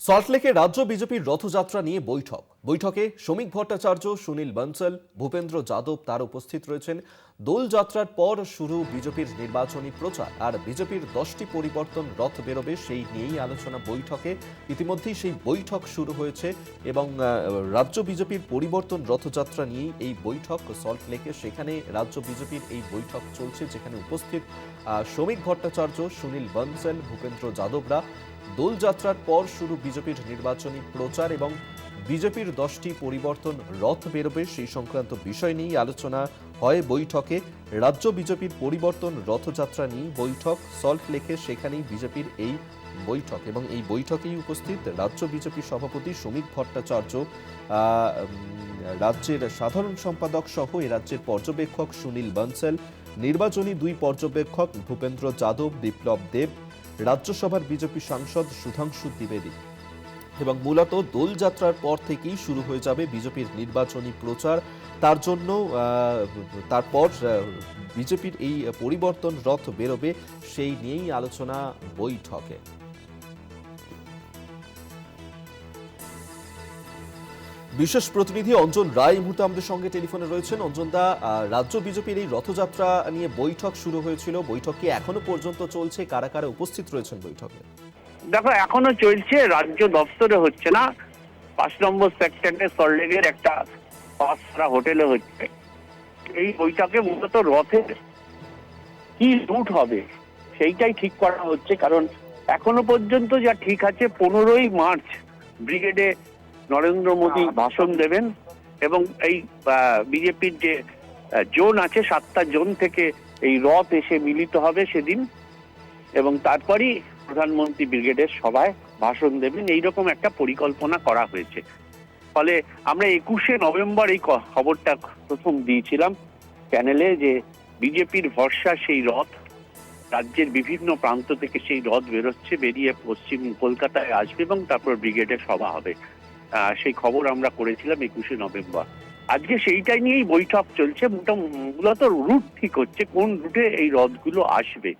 সল্টলেকে রাজ্য বিজেপির রথযাত্রা নিয়ে বৈঠকে শ্রমিক ভট্টাচার্য, সুনীল বনসল, ভূপেন্দ্র যাদব তার উপস্থিত রয়েছেন। দোলযাত্রার পর শুরু বিজেপির নির্বাচনী প্রচার আর বিজেপির 10টি পরিবর্তন রথ বেরোবে সেই নিয়েই আলোচনা বৈঠকে। ইতিমধ্যেই সেই বৈঠক শুরু হয়েছে এবং রাজ্য বিজেপির পরিবর্তন রথযাত্রা নিয়েই এই বৈঠক সল্টলেকে। সেখানে রাজ্য বিজেপির এই বৈঠক চলছে, যেখানে উপস্থিত শ্রমিক ভট্টাচার্য, সুনীল বনসল, ভূপেন্দ্র যাদবরা। দোলযাত্রার পর শুরু বিজেপির নির্বাচনী প্রচার এবং বিজেপির 10টি পরিবর্তন রথ বেরোবে সেই সংক্রান্ত বিষয় নিয়েই আলোচনা হয় বৈঠকে। রাজ্য বিজেপির পরিবর্তন রথযাত্রা নিয়ে বৈঠক সল্টলেকে, সেখানেই বিজেপির এই বৈঠক এবং এই বৈঠকেই উপস্থিত রাজ্য বিজেপি সভাপতি শ্রমিক ভট্টাচার্য, রাজ্যের সাধারণ সম্পাদক সহ এ রাজ্যের পর্যবেক্ষক সুনীল বনসল, নির্বাচনী 2 পর্যবেক্ষক ভূপেন্দ্র যাদব, বিপ্লব দেব, রাজ্যসভার বিজেপি সাংসদ সুধাংশু দ্বিবেদী। এবং মূলত দোলযাত্রার পর থেকেই শুরু হয়ে যাবে বিজেপির নির্বাচনী প্রচার। তার জন্য তারপর বিজেপির এই পরিবর্তন রথ বেরোবে সেই নিয়েই আলোচনা বৈঠকে। বিশেষ প্রতিনিধি অঞ্জন রায় এই মুহূর্তে আমাদের সঙ্গে টেলিফোনে রয়েছেন। অঞ্জন দা, রাজ্য বিজেপির এই রথযাত্রা নিয়ে বৈঠক শুরু হয়েছিল, বৈঠক কি এখনো পর্যন্ত চলছে? কারা কারা উপস্থিত রয়েছেন বৈঠকে? দেখো, এখনো চলছে, রাজ্য দপ্তরে হচ্ছে না, 5 নম্বর সেক্টরে সল্টলেকের একটা 5 হোটেলে হচ্ছে। এই বৈঠকে মূলত রথের কি রুট হবে সেইটাই ঠিক করা হচ্ছে, কারণ এখনো পর্যন্ত যা ঠিক আছে 15ই মার্চ ব্রিগেডে নরেন্দ্র মোদী ভাষণ দেবেন এবং এই বিজেপির যে জোন আছে 7টা জোন থেকে এই রথ এসে মিলিত হবে সেদিন, এবং তারপরই প্রধানমন্ত্রী ব্রিগেডের সভায় ভাষণ দেবেন। এইরকম একটা পরিকল্পনা করা হয়েছে। ফলে আমরা 21শে নভেম্বর এই খবরটা প্রথম দিয়েছিলাম চ্যানেলে যে বিজেপির ভরসা সেই রথ, রাজ্যের বিভিন্ন প্রান্ত থেকে সেই রথ বেরোচ্ছে, বেরিয়ে পশ্চিম কলকাতায় আসবে এবং তারপর ব্রিগেডের সভা হবে। সেই খবর আমরা করেছিলাম 21শে নভেম্বর। আজকে সেইটাই নিয়েই বৈঠক চলছে। মূলত রুট ঠিক হচ্ছে, কোন রুটে এই রথগুলো আসবে।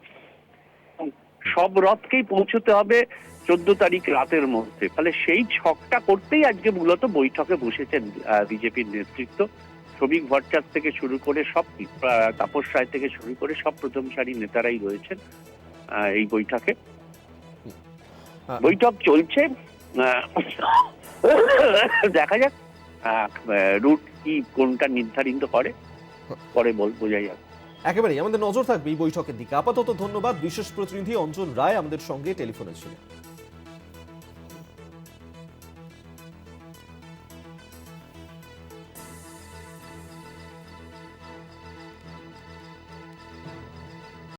সব রথকেই পৌঁছতে হবে 14 তারিখ রাতের মধ্যে। ফলে সেই ছকটা করতেই আজকে মূলত বৈঠকে বসেছেন বিজেপির নেতৃত্ব। শ্রমিক ভট্টাচার্য থেকে শুরু করে সব, তাপস রায় থেকে শুরু করে সব প্রথম সারির নেতারাই রয়েছেন এই বৈঠকে। বৈঠক চলছে, দেখা যাক রুট কি কোনটা নির্ধারিত করে, পরে বোঝা যাবে। একেবারেই আমাদের নজর থাকবে এই বৈঠকের দিকে। আপাতত ধন্যবাদ। বিশেষ প্রতিনিধি অঞ্জন রায় আমাদের সঙ্গে টেলিফোনে ছিলেন।